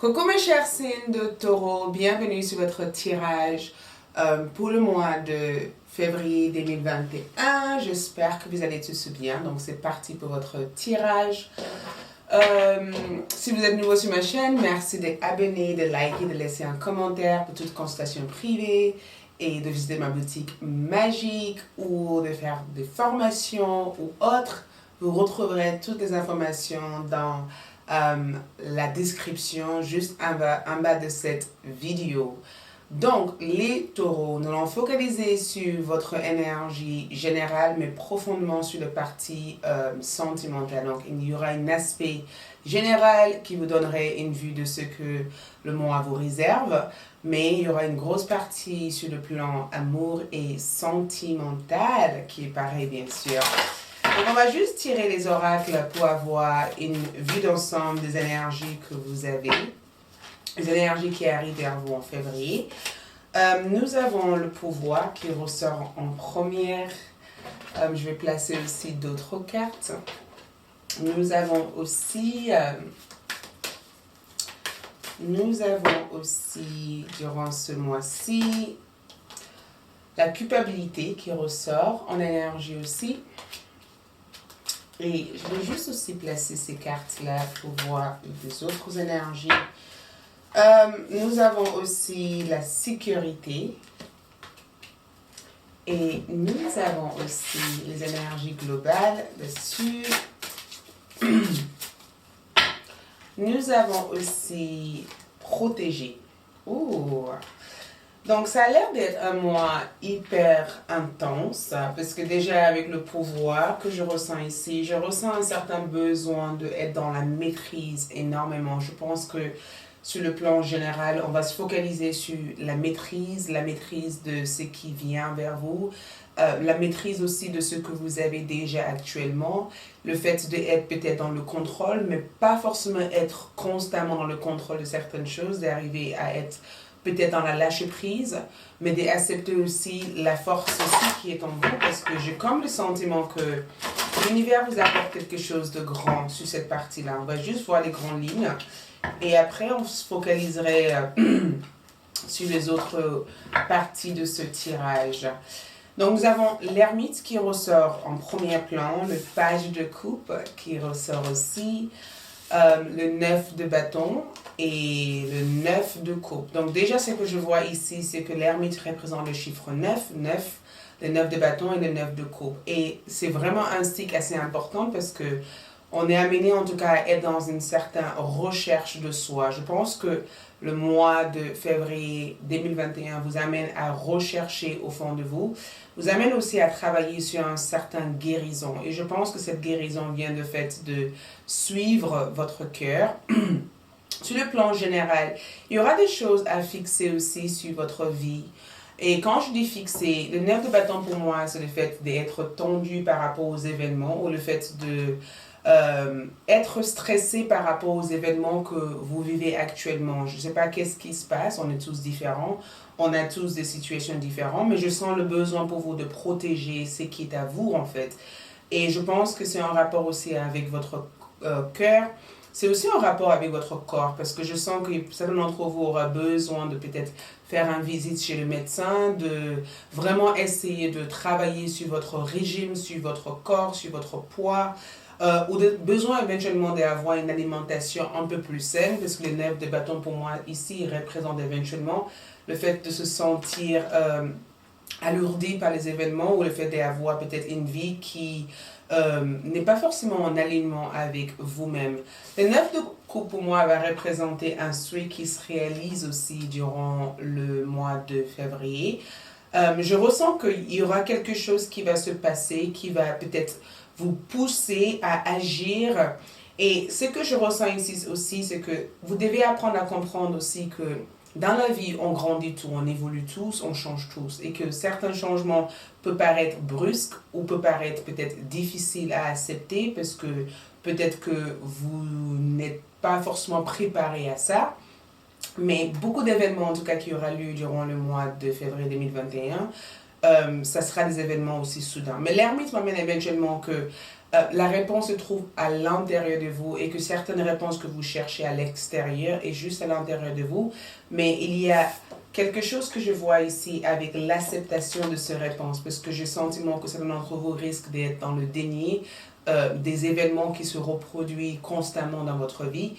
Coucou mes chers signes de taureau, bienvenue sur votre tirage pour le mois de février 2021. J'espère que vous allez tous bien, donc c'est parti pour votre tirage. Si vous êtes nouveau sur ma chaîne, merci d'être abonné, de liker, de laisser un commentaire pour toute consultation privée et de visiter ma boutique magique ou de faire des formations ou autres. Vous retrouverez toutes les informations dans la description juste en bas de cette vidéo. Donc, les taureaux, nous allons focaliser sur votre énergie générale, mais profondément sur la partie sentimentale. Donc, il y aura un aspect général qui vous donnerait une vue de ce que le mois vous réserve, mais il y aura une grosse partie sur le plan amour et sentimental, qui est pareil, bien sûr. Donc, on va juste tirer les oracles pour avoir une vue d'ensemble des énergies que vous avez, les énergies qui arrivent vers vous en février. Nous avons le pouvoir qui ressort en première. Je vais placer aussi d'autres cartes. Nous avons aussi durant ce mois-ci, la culpabilité qui ressort en énergie aussi. Et je vais juste aussi placer ces cartes-là pour voir les autres énergies. Nous avons aussi la sécurité. Et nous avons aussi les énergies globales dessus. Nous avons aussi protégé. Ouh! Donc, ça a l'air d'être un mois hyper intense, parce que déjà avec le pouvoir que je ressens ici, je ressens un certain besoin d'être dans la maîtrise énormément. Je pense que sur le plan général, on va se focaliser sur la maîtrise de ce qui vient vers vous, la maîtrise aussi de ce que vous avez déjà actuellement, le fait d'être peut-être dans le contrôle, mais pas forcément être constamment dans le contrôle de certaines choses, d'arriver à être peut-être dans la lâcher prise, mais d'accepter aussi la force aussi qui est en vous, parce que j'ai comme le sentiment que l'univers vous apporte quelque chose de grand sur cette partie-là. On va juste voir les grandes lignes, et après on se focaliserait sur les autres parties de ce tirage. Donc nous avons l'ermite qui ressort en premier plan, le page de coupe qui ressort aussi, le 9 de bâton et le 9 de coupe. Donc déjà ce que je vois ici, c'est que l'ermite représente le chiffre 9, le 9 de bâton et le 9 de coupe. Et c'est vraiment un stick assez important parce que on est amené en tout cas à être dans une certaine recherche de soi. Je pense que le mois de février 2021 vous amène à rechercher au fond de vous, vous amène aussi à travailler sur une certaine guérison. Et je pense que cette guérison vient du fait de suivre votre cœur. Sur le plan général, il y aura des choses à fixer aussi sur votre vie. Et quand je dis fixer, le 9 de bâton pour moi, c'est le fait d'être tendu par rapport aux événements ou le fait de être stressé par rapport aux événements que vous vivez actuellement. Je ne sais pas qu'est-ce qui se passe, on est tous différents, on a tous des situations différentes, mais je sens le besoin pour vous de protéger ce qui est à vous en fait. Et je pense que c'est en rapport aussi avec votre cœur, c'est aussi en rapport avec votre corps, parce que je sens que certains d'entre vous aura besoin de peut-être faire une visite chez le médecin, de vraiment essayer de travailler sur votre régime, sur votre corps, sur votre poids, ou de besoin éventuellement d'avoir une alimentation un peu plus saine, parce que les 9 de bâton pour moi ici représentent éventuellement le fait de se sentir alourdi par les événements ou le fait d'avoir peut-être une vie qui n'est pas forcément en alignement avec vous-même. Le 9 de coupe pour moi va représenter un souhait qui se réalise aussi durant le mois de février. Je ressens qu'il y aura quelque chose qui va se passer, qui va peut-être vous pousser à agir. Et ce que je ressens ici aussi, c'est que vous devez apprendre à comprendre aussi que dans la vie, on grandit tous, on évolue tous, on change tous. Et que certains changements peuvent paraître brusques ou peuvent paraître peut-être difficiles à accepter parce que peut-être que vous n'êtes pas forcément préparé à ça. Mais beaucoup d'événements, en tout cas, qui aura lieu durant le mois de février 2021, ça sera des événements aussi soudains. Mais l'ermite m'amène éventuellement que la réponse se trouve à l'intérieur de vous et que certaines réponses que vous cherchez à l'extérieur est juste à l'intérieur de vous. Mais il y a quelque chose que je vois ici avec l'acceptation de ces réponses, parce que j'ai le sentiment que certains d'entre vous risquent d'être dans le déni des événements qui se reproduisent constamment dans votre vie.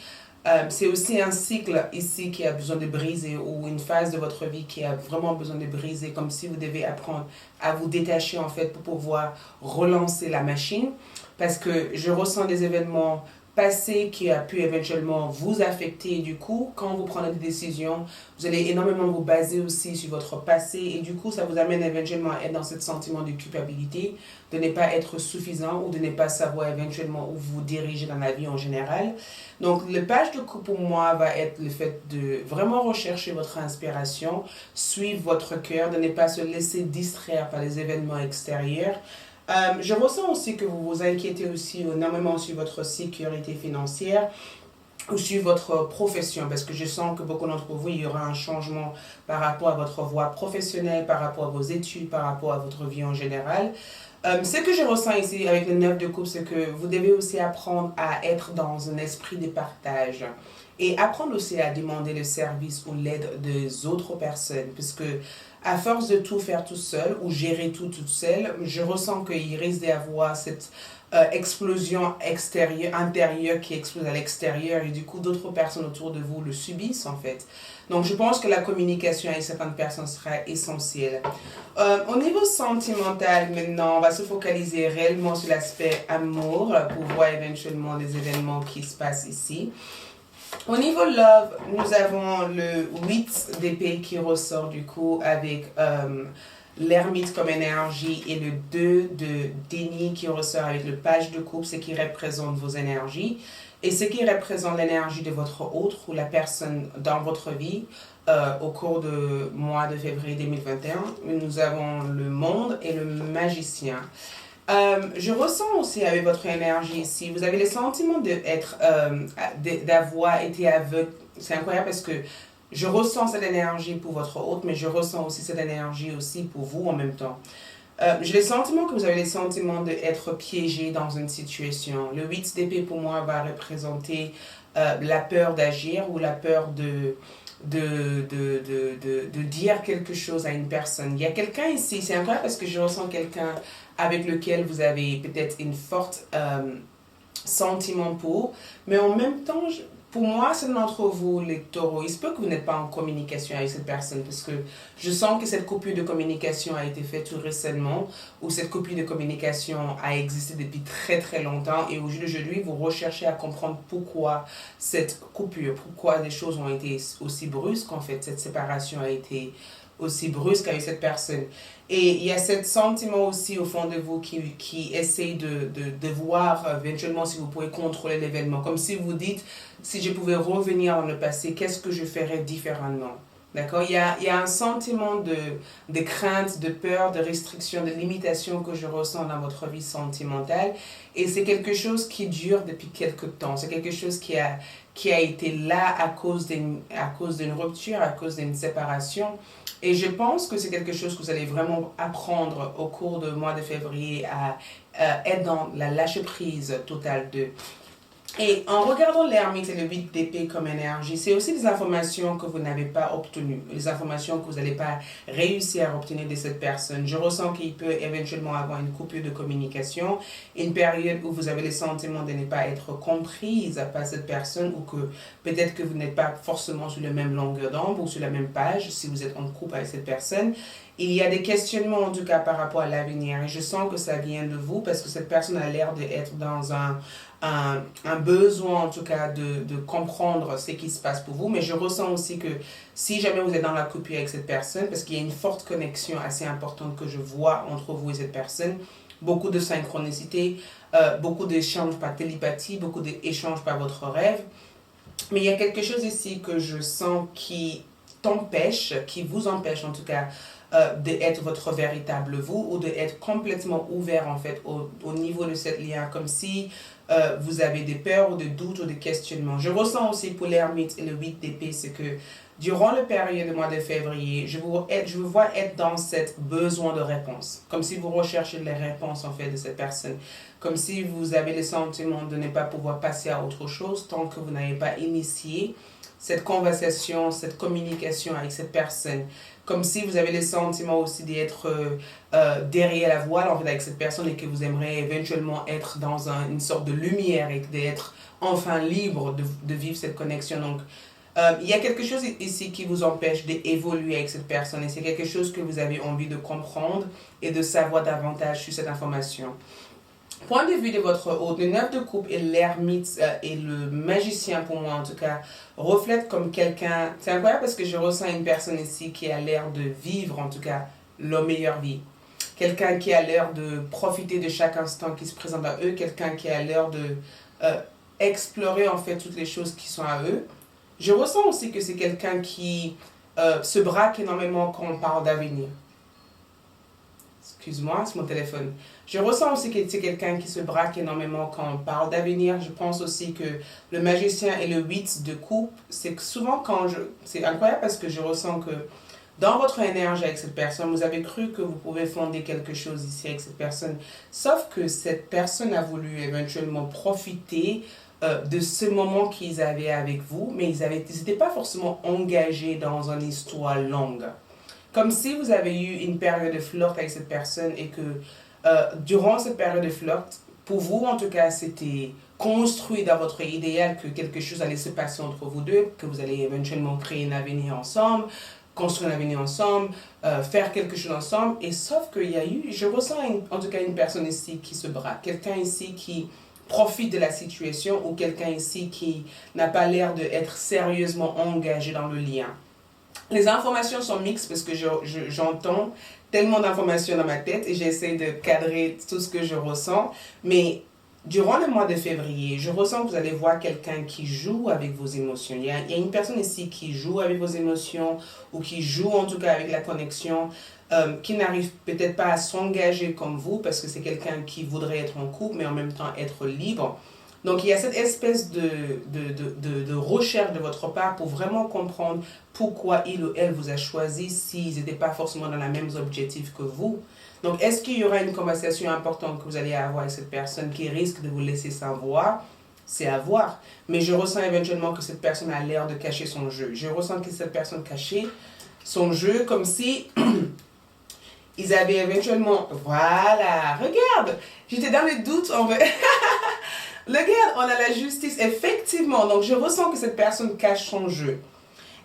C'est aussi un cycle ici qui a besoin de briser, ou une phase de votre vie qui a vraiment besoin de briser, comme si vous devez apprendre à vous détacher en fait pour pouvoir relancer la machine, parce que je ressens des événements passés qui a pu éventuellement vous affecter, et du coup, quand vous prenez des décisions, vous allez énormément vous baser aussi sur votre passé, et du coup, ça vous amène éventuellement à être dans ce sentiment de culpabilité, de ne pas être suffisant, ou de ne pas savoir éventuellement où vous dirigez dans la vie en général. Donc, le page de coupe pour moi va être le fait de vraiment rechercher votre inspiration, suivre votre cœur, de ne pas se laisser distraire par les événements extérieurs. Je ressens aussi que vous vous inquiétez aussi énormément sur votre sécurité financière ou sur votre profession, parce que je sens que beaucoup d'entre vous, il y aura un changement par rapport à votre voie professionnelle, par rapport à vos études, par rapport à votre vie en général. Ce que je ressens ici avec le 9 de coupe, c'est que vous devez aussi apprendre à être dans un esprit de partage et apprendre aussi à demander le service ou l'aide des autres personnes, puisque à force de tout faire tout seul ou gérer tout toute seule, je ressens qu'il risque d'y avoir cette explosion extérieure, intérieure qui explose à l'extérieur, et du coup d'autres personnes autour de vous le subissent en fait. Donc je pense que la communication avec certaines personnes sera essentielle. Au niveau sentimental maintenant, on va se focaliser réellement sur l'aspect amour pour voir éventuellement les événements qui se passent ici. Au niveau love, nous avons le 8 d'épée qui ressort du coup avec l'ermite comme énergie, et le 2 de déni qui ressort avec le page de coupe, ce qui représente vos énergies et ce qui représente l'énergie de votre autre ou la personne dans votre vie. Au cours du mois de février 2021, nous avons le monde et le magicien. Je ressens aussi avec votre énergie ici, vous avez le sentiment d'avoir été aveugle. C'est incroyable parce que je ressens cette énergie pour votre hôte, mais je ressens aussi cette énergie aussi pour vous en même temps. J'ai le sentiment que vous avez le sentiment d'être piégé dans une situation. Le 8 d'épée pour moi va représenter la peur d'agir ou la peur de dire quelque chose à une personne. Il y a quelqu'un ici, c'est incroyable parce que je ressens quelqu'un avec lequel vous avez peut-être une forte sentiment pour, mais en même temps, pour moi, c'est d'entre vous, les taureaux, il se peut que vous n'êtes pas en communication avec cette personne, parce que je sens que cette coupure de communication a été faite tout récemment, ou cette coupure de communication a existé depuis très très longtemps, et au jour d'aujourd'hui, vous recherchez à comprendre pourquoi cette coupure, pourquoi les choses ont été aussi brusques, en fait, cette séparation a été aussi brusque avec cette personne. Et il y a ce sentiment aussi au fond de vous qui essaye de voir éventuellement si vous pouvez contrôler l'événement. Comme si vous dites, si je pouvais revenir dans le passé, qu'est-ce que je ferais différemment? D'accord? Il y a un sentiment de crainte, de peur, de restriction, de limitation que je ressens dans votre vie sentimentale. Et c'est quelque chose qui dure depuis quelque temps. C'est quelque chose qui a été là à cause d'une rupture, à cause d'une séparation. Et je pense que c'est quelque chose que vous allez vraiment apprendre au cours du mois de février à être dans la lâcher-prise totale de. Et en regardant l'ermite et le 8 d'épée comme énergie, c'est aussi des informations que vous n'avez pas obtenues, des informations que vous n'allez pas réussir à obtenir de cette personne. Je ressens qu'il peut éventuellement avoir une coupure de communication, une période où vous avez le sentiment de ne pas être comprise par cette personne, ou que peut-être que vous n'êtes pas forcément sur la même longueur d'onde ou sur la même page si vous êtes en couple avec cette personne. Il y a des questionnements en tout cas par rapport à l'avenir, et je sens que ça vient de vous parce que cette personne a l'air d'être dans un besoin en tout cas de comprendre ce qui se passe pour vous, mais je ressens aussi que si jamais vous êtes dans la coupure avec cette personne, parce qu'il y a une forte connexion assez importante que je vois entre vous et cette personne, beaucoup de synchronicité, beaucoup d'échanges par télépathie, beaucoup d'échanges par votre rêve, mais il y a quelque chose ici que je sens qui qui vous empêche en tout cas d'être votre véritable vous, ou d'être complètement ouvert en fait au niveau de cette lien, comme si vous avez des peurs ou des doutes ou des questionnements. Je ressens aussi pour l'ermite et le 8 d'épée, c'est que durant le période du mois de février, je vous vois être dans cet besoin de réponse. Comme si vous recherchez les réponses en fait de cette personne. Comme si vous avez le sentiment de ne pas pouvoir passer à autre chose tant que vous n'avez pas initié cette conversation, cette communication avec cette personne. Comme si vous avez le sentiment aussi d'être derrière la voile en fait, avec cette personne et que vous aimeriez éventuellement être dans une sorte de lumière et d'être enfin libre de vivre cette connexion. Donc, il y a quelque chose ici qui vous empêche d'évoluer avec cette personne et c'est quelque chose que vous avez envie de comprendre et de savoir davantage sur cette information. Point de vue de votre hôte, le 9 de coupe et l'ermite et le magicien pour moi en tout cas reflètent comme quelqu'un, c'est incroyable parce que je ressens une personne ici qui a l'air de vivre en tout cas leur meilleure vie. Quelqu'un qui a l'air de profiter de chaque instant qui se présente à eux, quelqu'un qui a l'air de explorer en fait toutes les choses qui sont à eux. Je ressens aussi que c'est quelqu'un qui se braque énormément quand on parle d'avenir. Excuse-moi, c'est mon téléphone. Je ressens aussi que c'est quelqu'un qui se braque énormément quand on parle d'avenir. Je pense aussi que le magicien et le 8 de coupe, c'est que souvent c'est incroyable parce que je ressens que dans votre énergie avec cette personne, vous avez cru que vous pouvez fonder quelque chose ici avec cette personne. Sauf que cette personne a voulu éventuellement profiter de ce moment qu'ils avaient avec vous, mais ils n'étaient pas forcément engagés dans une histoire longue. Comme si vous avez eu une période de flirt avec cette personne et que durant cette période de flirt, pour vous en tout cas, c'était construit dans votre idéal que quelque chose allait se passer entre vous deux, que vous allez éventuellement créer un avenir ensemble, construire un avenir ensemble, faire quelque chose ensemble. Et sauf qu'il y a eu, je ressens en tout cas une personne ici qui se braque, quelqu'un ici qui profite de la situation ou quelqu'un ici qui n'a pas l'air d'être sérieusement engagé dans le lien. Les informations sont mixtes parce que j'entends tellement d'informations dans ma tête et j'essaie de cadrer tout ce que je ressens. Mais durant le mois de février, je ressens que vous allez voir quelqu'un qui joue avec vos émotions. Il y a une personne ici qui joue avec vos émotions ou qui joue en tout cas avec la connexion, qui n'arrive peut-être pas à s'engager comme vous parce que c'est quelqu'un qui voudrait être en couple mais en même temps être libre. Donc, il y a cette espèce de recherche de votre part pour vraiment comprendre pourquoi il ou elle vous a choisi s'ils n'étaient pas forcément dans les mêmes objectifs que vous. Donc, est-ce qu'il y aura une conversation importante que vous allez avoir avec cette personne qui risque de vous laisser sans voix? C'est à voir. Mais je ressens éventuellement que cette personne a l'air de cacher son jeu. Je ressens que cette personne cachait son jeu comme si ils avaient éventuellement... Voilà, regarde, j'étais dans les doutes. Regarde, on a la justice, effectivement. Donc, je ressens que cette personne cache son jeu.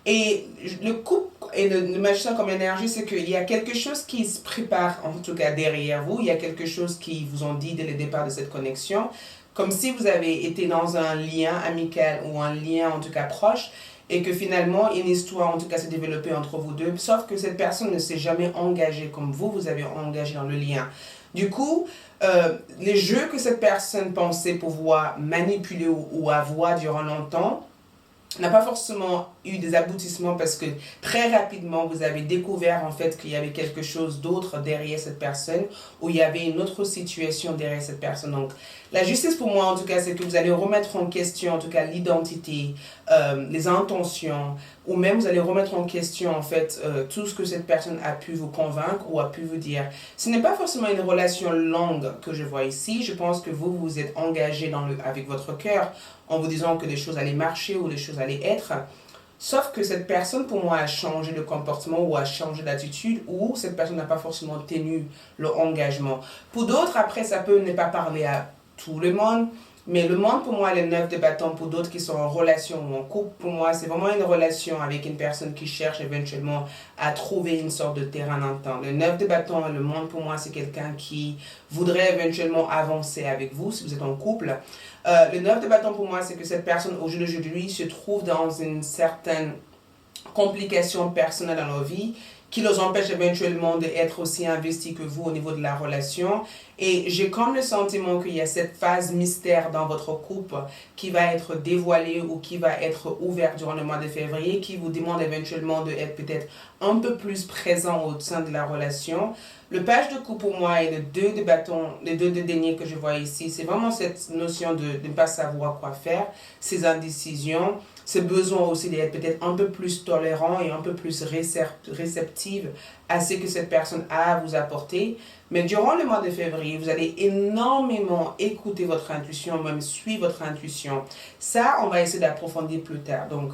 Et le couple et le magicien comme énergie, c'est qu'il y a quelque chose qui se prépare, en tout cas derrière vous. Il y a quelque chose qui vous ont dit dès le départ de cette connexion. Comme si vous avez été dans un lien amical ou un lien, en tout cas, proche. Et que finalement, une histoire, en tout cas, s'est développée entre vous deux. Sauf que cette personne ne s'est jamais engagée comme vous avez engagé dans le lien. Du coup, les jeux que cette personne pensait pouvoir manipuler ou avoir durant longtemps n'a pas forcément eu des aboutissements parce que très rapidement vous avez découvert en fait qu'il y avait quelque chose d'autre derrière cette personne ou il y avait une autre situation derrière cette personne. Donc la justice pour moi en tout cas c'est que vous allez remettre en question en tout cas l'identité, les intentions ou même vous allez remettre en question en fait tout ce que cette personne a pu vous convaincre ou a pu vous dire. Ce n'est pas forcément une relation longue que je vois ici, je pense que vous vous êtes engagé avec votre cœur en vous disant que les choses allaient marcher ou les choses allaient être. Sauf que cette personne, pour moi, a changé de comportement ou a changé d'attitude ou cette personne n'a pas forcément tenu leur engagement. Pour d'autres, après, ça peut ne pas parler à tout le monde. Mais le monde, pour moi, les 9 de bâton, pour d'autres qui sont en relation ou en couple, pour moi, c'est vraiment une relation avec une personne qui cherche éventuellement à trouver une sorte de terrain d'entente. Le 9 de bâton, le monde, pour moi, c'est quelqu'un qui voudrait éventuellement avancer avec vous si vous êtes en couple. Le 9 de bâton, pour moi, c'est que cette personne, au jour d'aujourd'hui, se trouve dans une certaine complication personnelle dans leur vie qui les empêche éventuellement d'être aussi investis que vous au niveau de la relation. Et j'ai comme le sentiment qu'il y a cette phase mystère dans votre couple qui va être dévoilée ou qui va être ouverte durant le mois de février, qui vous demande éventuellement d'être peut-être un peu plus présent au sein de la relation. Le page de coupe pour moi et le 2 de bâton, les deux de denier que je vois ici, c'est vraiment cette notion de ne pas savoir quoi faire, ces indécisions, ce besoin aussi d'être peut-être un peu plus tolérant et un peu plus réceptive à ce que cette personne a à vous apporter. Mais durant le mois de février, vous allez énormément écouter votre intuition, même suivre votre intuition. Ça, on va essayer d'approfondir plus tard. Donc,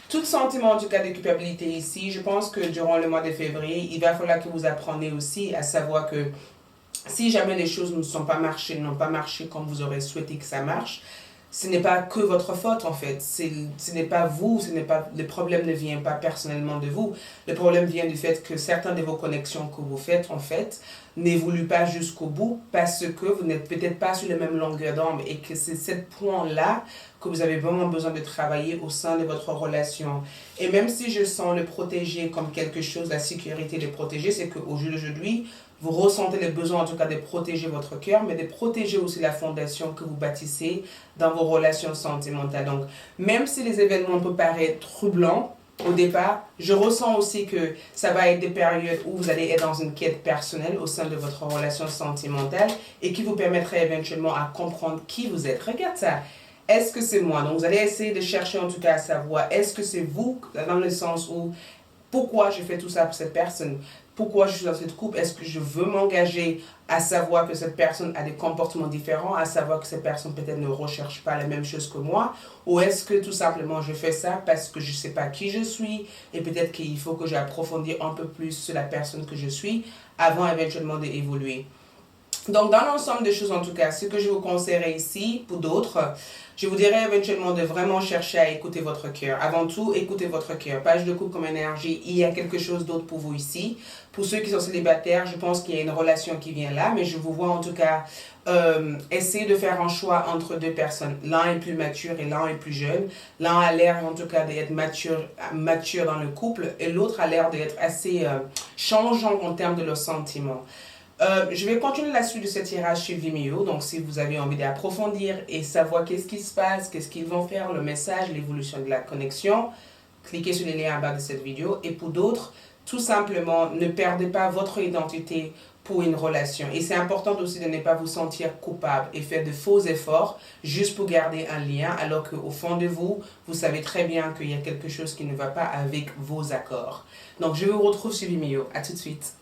tout sentiment, en tout cas, de culpabilité ici, je pense que durant le mois de février, il va falloir que vous appreniez aussi à savoir que si jamais les choses n'ont pas marché comme vous aurez souhaité que ça marche, ce n'est pas que votre faute en fait. Ce n'est pas vous, le problème ne vient pas personnellement de vous. Le problème vient du fait que certaines de vos connexions que vous faites en fait n'évoluent pas jusqu'au bout parce que vous n'êtes peut-être pas sur la même longueur d'onde et que c'est ce point-là que vous avez vraiment besoin de travailler au sein de votre relation. Et même si je sens le protéger comme quelque chose, la sécurité de protéger, c'est qu'au jour d'aujourd'hui, vous ressentez le besoin en tout cas de protéger votre cœur, mais de protéger aussi la fondation que vous bâtissez dans vos relations sentimentales. Donc, même si les événements peuvent paraître troublants au départ, je ressens aussi que ça va être des périodes où vous allez être dans une quête personnelle au sein de votre relation sentimentale et qui vous permettrait éventuellement à comprendre qui vous êtes. Regarde ça. Est-ce que c'est moi? Donc, vous allez essayer de chercher en tout cas à savoir, est-ce que c'est vous, dans le sens où, pourquoi je fais tout ça pour cette personne? Pourquoi je suis dans cette couple? Est-ce que je veux m'engager à savoir que cette personne a des comportements différents, à savoir que cette personne peut-être ne recherche pas la même chose que moi? Ou est-ce que tout simplement je fais ça parce que je ne sais pas qui je suis et peut-être qu'il faut que j'approfondisse un peu plus sur la personne que je suis avant éventuellement d'évoluer? Donc, dans l'ensemble des choses, en tout cas, ce que je vous conseillerais ici, pour d'autres, je vous dirais éventuellement de vraiment chercher à écouter votre cœur. Avant tout, écoutez votre cœur. Page de couple comme énergie, il y a quelque chose d'autre pour vous ici. Pour ceux qui sont célibataires, je pense qu'il y a une relation qui vient là, mais je vous vois en tout cas essayer de faire un choix entre deux personnes. L'un est plus mature et l'un est plus jeune. L'un a l'air en tout cas d'être mature dans le couple et l'autre a l'air d'être assez changeant en termes de leurs sentiments. Je vais continuer la suite de ce tirage chez Vimeo. Donc, si vous avez envie d'approfondir et savoir qu'est-ce qui se passe, qu'est-ce qu'ils vont faire, le message, l'évolution de la connexion, cliquez sur les liens en bas de cette vidéo. Et pour d'autres, tout simplement, ne perdez pas votre identité pour une relation. Et c'est important aussi de ne pas vous sentir coupable et faire de faux efforts juste pour garder un lien, alors qu'au fond de vous, vous savez très bien qu'il y a quelque chose qui ne va pas avec vos accords. Donc, je vous retrouve sur Vimeo. À tout de suite.